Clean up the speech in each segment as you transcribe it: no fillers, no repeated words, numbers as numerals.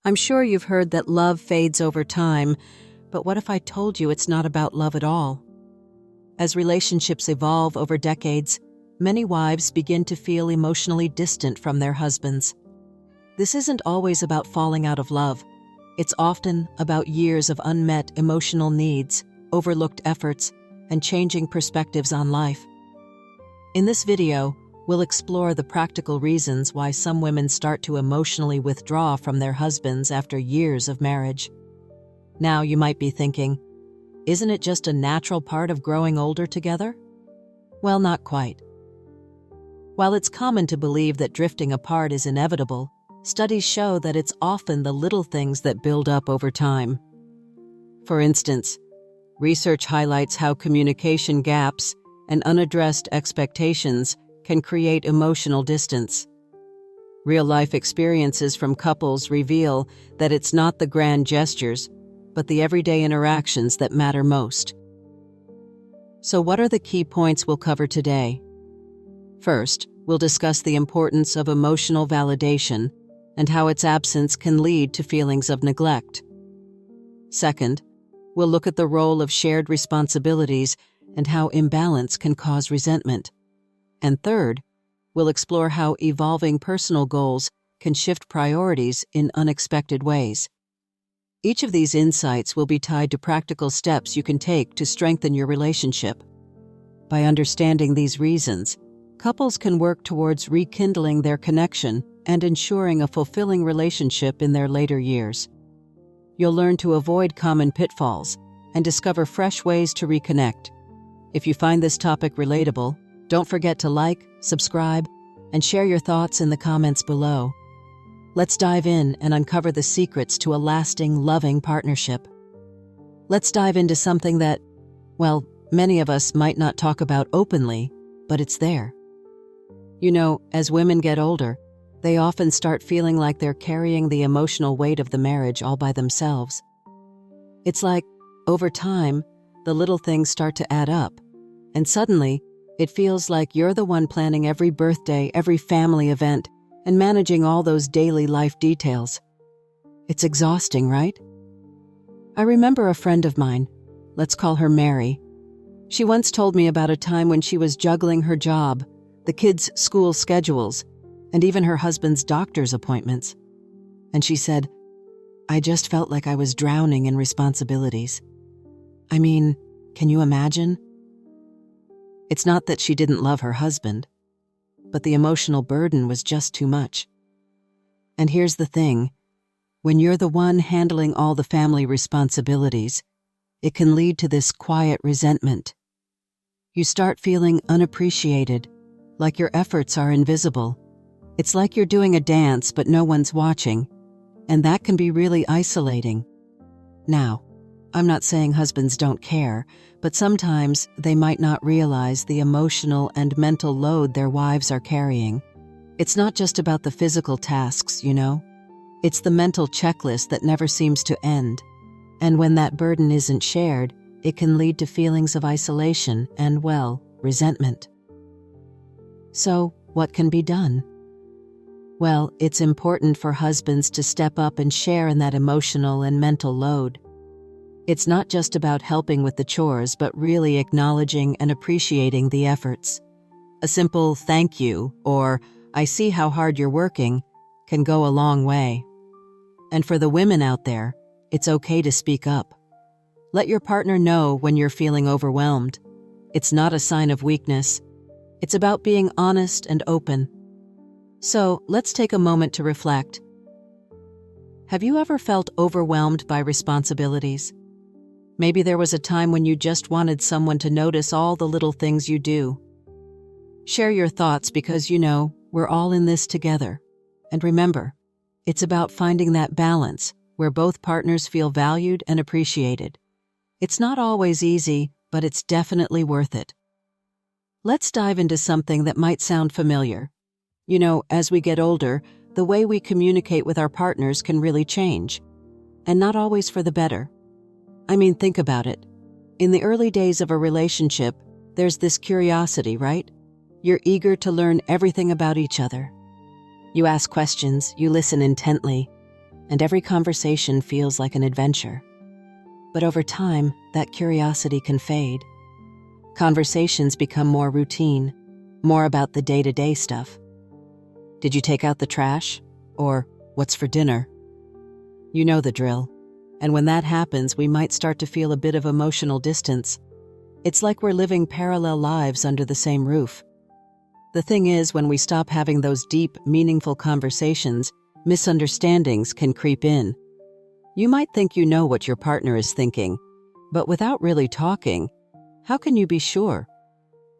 I'm sure you've heard that love fades over time, but what if I told you it's not about love at all? As relationships evolve over decades, many wives begin to feel emotionally distant from their husbands. This isn't always about falling out of love. It's often about years of unmet emotional needs, overlooked efforts, and changing perspectives on life. In this video, we'll explore the practical reasons why some women start to emotionally withdraw from their husbands after years of marriage. Now you might be thinking, isn't it just a natural part of growing older together? Well, not quite. While it's common to believe that drifting apart is inevitable, studies show that it's often the little things that build up over time. For instance, research highlights how communication gaps and unaddressed expectations can create emotional distance. Real-life experiences from couples reveal that it's not the grand gestures, but the everyday interactions that matter most. So what are the key points we'll cover today? First, we'll discuss the importance of emotional validation and how its absence can lead to feelings of neglect. Second, we'll look at the role of shared responsibilities and how imbalance can cause resentment. And third, we'll explore how evolving personal goals can shift priorities in unexpected ways. Each of these insights will be tied to practical steps you can take to strengthen your relationship. By understanding these reasons, couples can work towards rekindling their connection and ensuring a fulfilling relationship in their later years. You'll learn to avoid common pitfalls and discover fresh ways to reconnect. If you find this topic relatable, don't forget to like, subscribe, and share your thoughts in the comments below. Let's dive in and uncover the secrets to a lasting, loving partnership. Let's dive into something that, well, many of us might not talk about openly, but it's there. You know, as women get older, they often start feeling like they're carrying the emotional weight of the marriage all by themselves. It's like, over time, the little things start to add up, and suddenly, it feels like you're the one planning every birthday, every family event, and managing all those daily life details. It's exhausting, right? I remember a friend of mine, let's call her Mary. She once told me about a time when she was juggling her job, the kids' school schedules, and even her husband's doctor's appointments. And she said, "I just felt like I was drowning in responsibilities." I mean, can you imagine? It's not that she didn't love her husband, but the emotional burden was just too much. And here's the thing, when you're the one handling all the family responsibilities, it can lead to this quiet resentment. You start feeling unappreciated, like your efforts are invisible. It's like you're doing a dance but no one's watching, and that can be really isolating. Now, I'm not saying husbands don't care, but sometimes they might not realize the emotional and mental load their wives are carrying. It's not just about the physical tasks, you know? It's the mental checklist that never seems to end. And when that burden isn't shared, it can lead to feelings of isolation and, well, resentment. So, what can be done? Well, it's important for husbands to step up and share in that emotional and mental load. It's not just about helping with the chores, but really acknowledging and appreciating the efforts. A simple "thank you" or "I see how hard you're working" can go a long way. And for the women out there, it's okay to speak up. Let your partner know when you're feeling overwhelmed. It's not a sign of weakness. It's about being honest and open. So, let's take a moment to reflect. Have you ever felt overwhelmed by responsibilities? Maybe there was a time when you just wanted someone to notice all the little things you do. Share your thoughts because, you know, we're all in this together. And remember, it's about finding that balance where both partners feel valued and appreciated. It's not always easy, but it's definitely worth it. Let's dive into something that might sound familiar. You know, as we get older, the way we communicate with our partners can really change. And not always for the better. I mean, think about it. In the early days of a relationship, there's this curiosity, right? You're eager to learn everything about each other. You ask questions, you listen intently, and every conversation feels like an adventure. But over time, that curiosity can fade. Conversations become more routine, more about the day-to-day stuff. Did you take out the trash? Or what's for dinner? You know the drill. And when that happens, we might start to feel a bit of emotional distance. It's like we're living parallel lives under the same roof. The thing is, when we stop having those deep, meaningful conversations, misunderstandings can creep in. You might think you know what your partner is thinking, but without really talking, how can you be sure?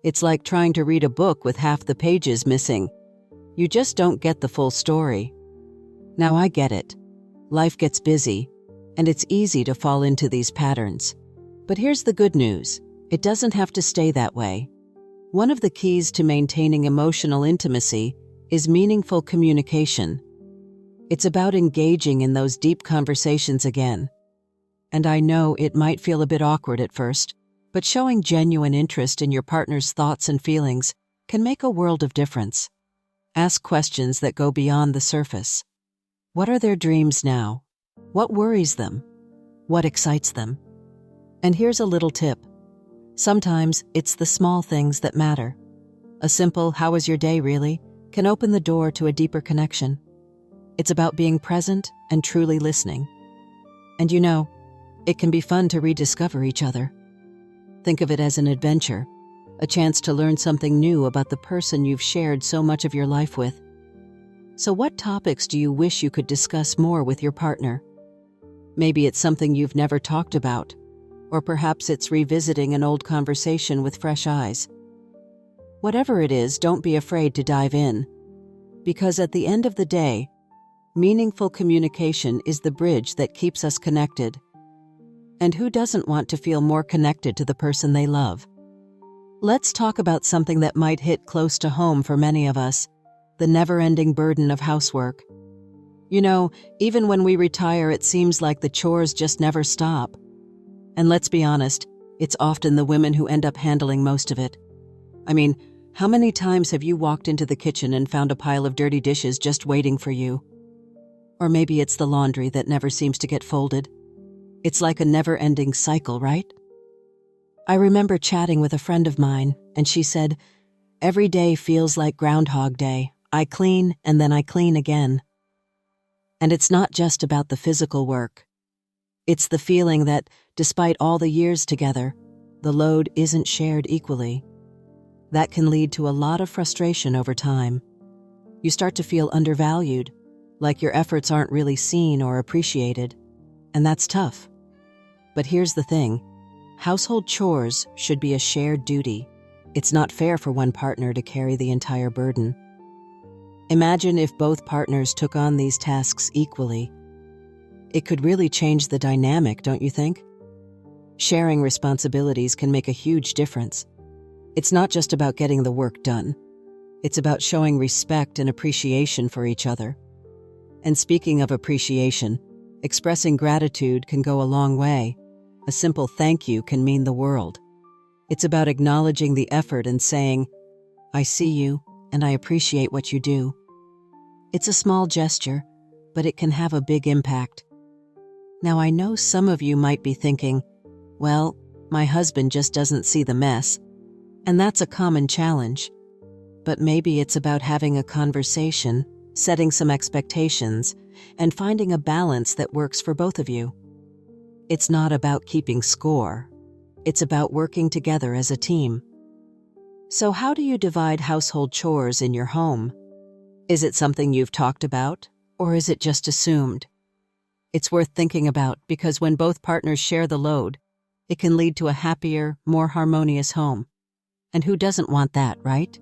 It's like trying to read a book with half the pages missing. You just don't get the full story. Now I get it. Life gets busy, and it's easy to fall into these patterns. But here's the good news. It doesn't have to stay that way. One of the keys to maintaining emotional intimacy is meaningful communication. It's about engaging in those deep conversations again. And I know it might feel a bit awkward at first, but showing genuine interest in your partner's thoughts and feelings can make a world of difference. Ask questions that go beyond the surface. What are their dreams now? What worries them? What excites them? And here's a little tip. Sometimes it's the small things that matter. A simple "how was your day really?" can open the door to a deeper connection. It's about being present and truly listening. And you know, it can be fun to rediscover each other. Think of it as an adventure, a chance to learn something new about the person you've shared so much of your life with. So what topics do you wish you could discuss more with your partner? Maybe it's something you've never talked about, or perhaps it's revisiting an old conversation with fresh eyes. Whatever it is, don't be afraid to dive in, because at the end of the day, meaningful communication is the bridge that keeps us connected. And who doesn't want to feel more connected to the person they love? Let's talk about something that might hit close to home for many of us, the never-ending burden of housework. You know, even when we retire, it seems like the chores just never stop. And let's be honest, it's often the women who end up handling most of it. I mean, how many times have you walked into the kitchen and found a pile of dirty dishes just waiting for you? Or maybe it's the laundry that never seems to get folded. It's like a never-ending cycle, right? I remember chatting with a friend of mine, and she said, "Every day feels like Groundhog Day. I clean, and then I clean again." And it's not just about the physical work. It's the feeling that, despite all the years together, the load isn't shared equally. That can lead to a lot of frustration over time. You start to feel undervalued, like your efforts aren't really seen or appreciated, and that's tough. But here's the thing. Household chores should be a shared duty. It's not fair for one partner to carry the entire burden. Imagine if both partners took on these tasks equally. It could really change the dynamic, don't you think? Sharing responsibilities can make a huge difference. It's not just about getting the work done. It's about showing respect and appreciation for each other. And speaking of appreciation, expressing gratitude can go a long way. A simple thank you can mean the world. It's about acknowledging the effort and saying, "I see you, and I appreciate what you do." It's a small gesture, but it can have a big impact. Now, I know some of you might be thinking, "Well, my husband just doesn't see the mess." And that's a common challenge. But maybe it's about having a conversation, setting some expectations, and finding a balance that works for both of you. It's not about keeping score. It's about working together as a team. So how do you divide household chores in your home? Is it something you've talked about, or is it just assumed? It's worth thinking about because when both partners share the load, it can lead to a happier, more harmonious home. And who doesn't want that, right?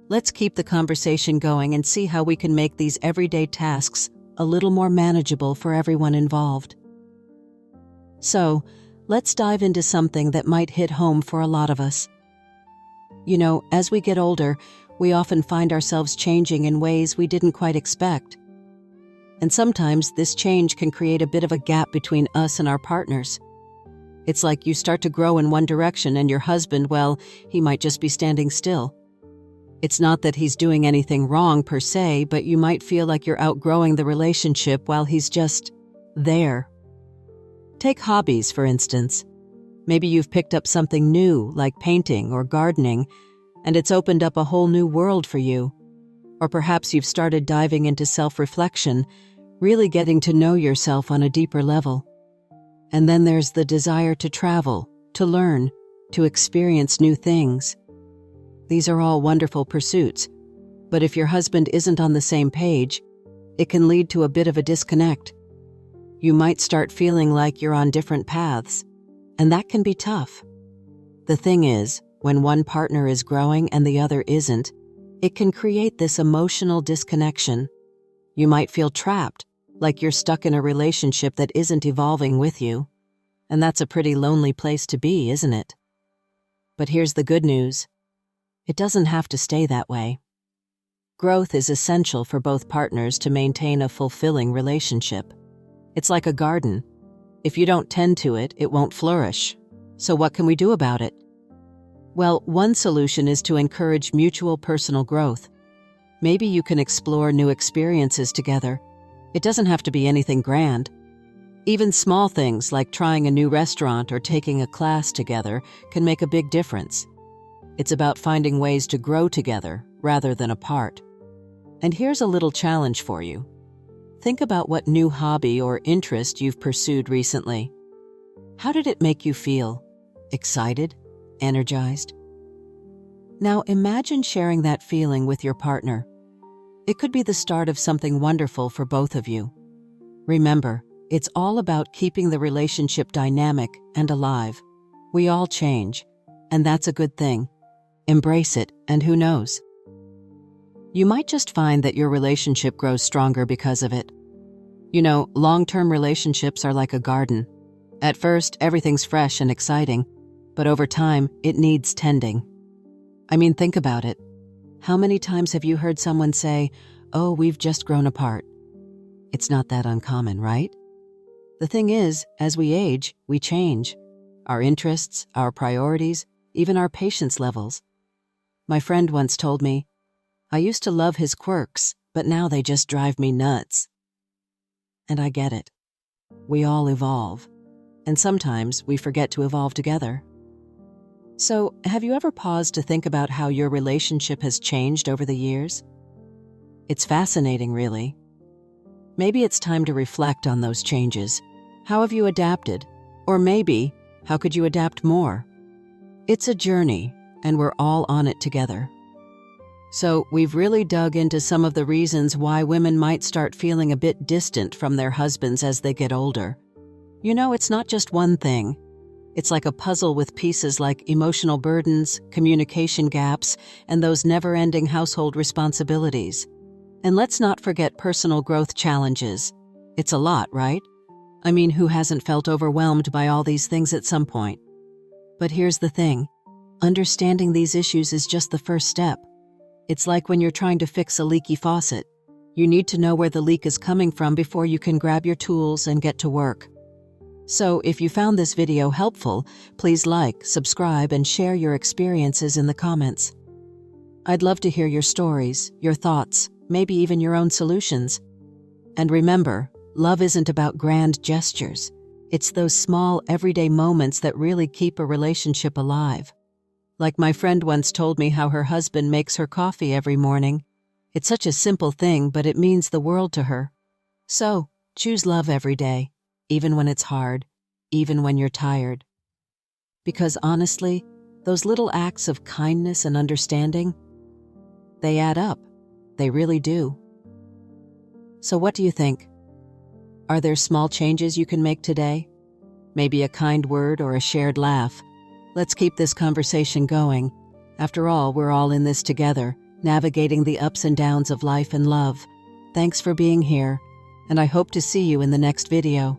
Let's keep the conversation going and see how we can make these everyday tasks a little more manageable for everyone involved. So, let's dive into something that might hit home for a lot of us. You know, as we get older, we often find ourselves changing in ways we didn't quite expect. And sometimes this change can create a bit of a gap between us and our partners. It's like you start to grow in one direction and your husband, well, he might just be standing still. It's not that he's doing anything wrong per se, but you might feel like you're outgrowing the relationship while he's just there. Take hobbies, for instance. Maybe you've picked up something new, like painting or gardening, and it's opened up a whole new world for you. Or perhaps you've started diving into self-reflection, really getting to know yourself on a deeper level. And then there's the desire to travel, to learn, to experience new things. These are all wonderful pursuits, but if your husband isn't on the same page, it can lead to a bit of a disconnect. You might start feeling like you're on different paths, and that can be tough. The thing is, when one partner is growing and the other isn't, it can create this emotional disconnection. You might feel trapped, like you're stuck in a relationship that isn't evolving with you. And that's a pretty lonely place to be, isn't it? But here's the good news. It doesn't have to stay that way. Growth is essential for both partners to maintain a fulfilling relationship. It's like a garden. If you don't tend to it, it won't flourish. So what can we do about it? Well, one solution is to encourage mutual personal growth. Maybe you can explore new experiences together. It doesn't have to be anything grand. Even small things like trying a new restaurant or taking a class together can make a big difference. It's about finding ways to grow together rather than apart. And here's a little challenge for you. Think about what new hobby or interest you've pursued recently. How did it make you feel? Excited? Energized? Now imagine sharing that feeling with your partner. It could be the start of something wonderful for both of you. Remember, it's all about keeping the relationship dynamic and alive. We all change, and that's a good thing. Embrace it, and who knows? You might just find that your relationship grows stronger because of it. You know, long-term relationships are like a garden. At first, everything's fresh and exciting, but over time, it needs tending. I mean, think about it. How many times have you heard someone say, "Oh, we've just grown apart"? It's not that uncommon, right? The thing is, as we age, we change. Our interests, our priorities, even our patience levels. My friend once told me, "I used to love his quirks, but now they just drive me nuts." And I get it. We all evolve, and sometimes we forget to evolve together. So, have you ever paused to think about how your relationship has changed over the years? It's fascinating, really. Maybe it's time to reflect on those changes. How have you adapted? Or maybe, how could you adapt more? It's a journey, and we're all on it together. So, we've really dug into some of the reasons why women might start feeling a bit distant from their husbands as they get older. You know, it's not just one thing. It's like a puzzle with pieces like emotional burdens, communication gaps, and those never-ending household responsibilities. And let's not forget personal growth challenges. It's a lot, right? I mean, who hasn't felt overwhelmed by all these things at some point? But here's the thing. Understanding these issues is just the first step. It's like when you're trying to fix a leaky faucet. You need to know where the leak is coming from before you can grab your tools and get to work. So, if you found this video helpful, please like, subscribe, and share your experiences in the comments. I'd love to hear your stories, your thoughts, maybe even your own solutions. And remember, love isn't about grand gestures. It's those small, everyday moments that really keep a relationship alive. Like my friend once told me how her husband makes her coffee every morning. It's such a simple thing, but it means the world to her. So, choose love every day. Even when it's hard, even when you're tired. Because honestly, those little acts of kindness and understanding, they add up. They really do. So what do you think? Are there small changes you can make today? Maybe a kind word or a shared laugh. Let's keep this conversation going. After all, we're all in this together, navigating the ups and downs of life and love. Thanks for being here, and I hope to see you in the next video.